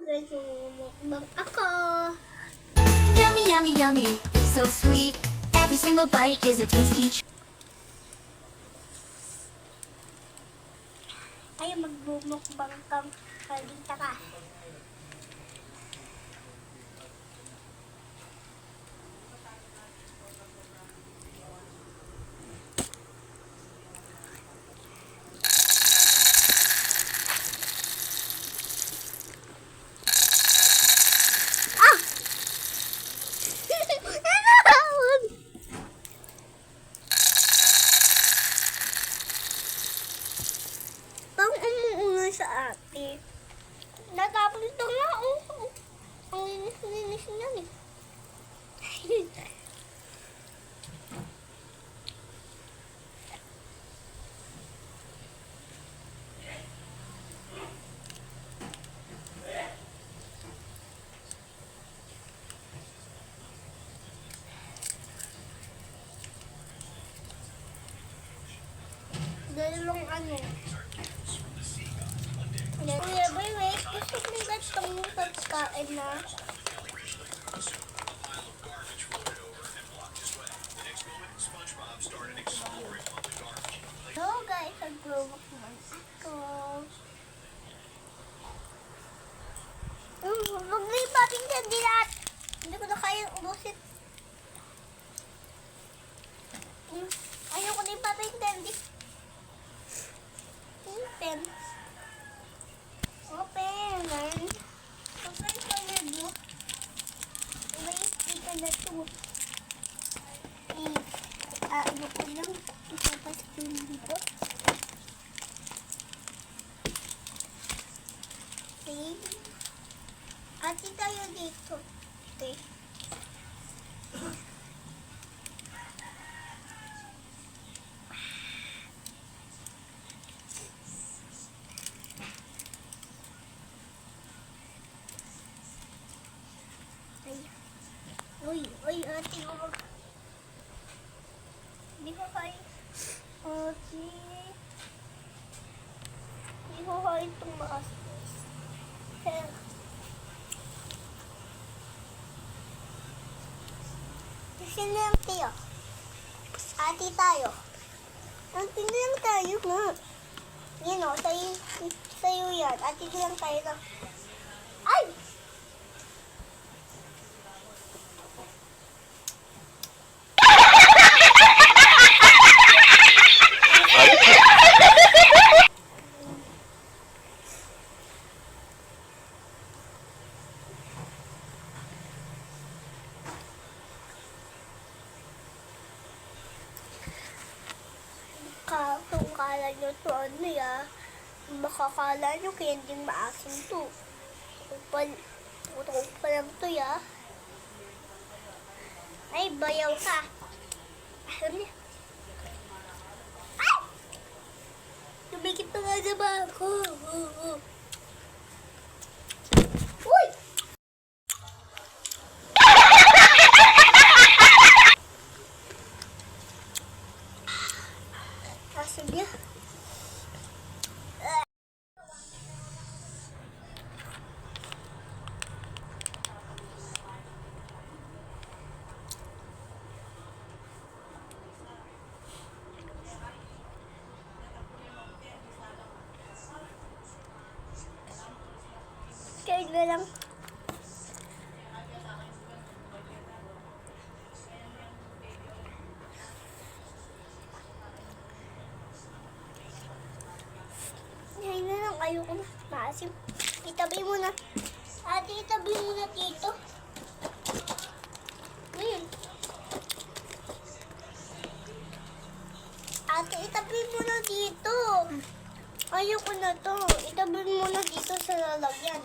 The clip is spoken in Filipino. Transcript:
guys, mukbang ako. Yummy, yummy, yummy, so sweet. Every single bite is a tasty treat. Ay, magbumukbang kang halita ka. Pang umuuna sa ate. Natapos ito nga, oh. Ang linis-linis niya eh. Dalawang ano. Kuya Boy, wait. Gusto ko ba itong pagkain na? Hello guys, nag-vlog naman ako. Maglipating ka dilat. Hindi ko na kayang ubusin. Ayoko na ipating candy. Open. Open. Open ka na mo. May ka na ito. Ano ko lang. Ipapasok ko dito. Okay. Ati tayo dito. Okay. Uy, ate, huwag. Hindi ko kaya. Ate. Hindi ko kaya itong maas. Sino lang tayo? Ate tayo. Ate lang tayo nga. Yan o, sa'yo yan. Ate lang tayo lang. Ay! Kung kala nyo to ano ya, baka kala nyo kending maasim to. Tutong pa lang to ya. Ay, bayaw ka. Ay! Tumikit na nga sa bako. Uy! Sige. Kaya na lang. Ayoko na. Maasim. Itabi mo na. Ate, itabi mo na dito. Ngayon. Ate, itabi mo na dito. Ayoko na to. Itabi mo na dito sa lalagyan.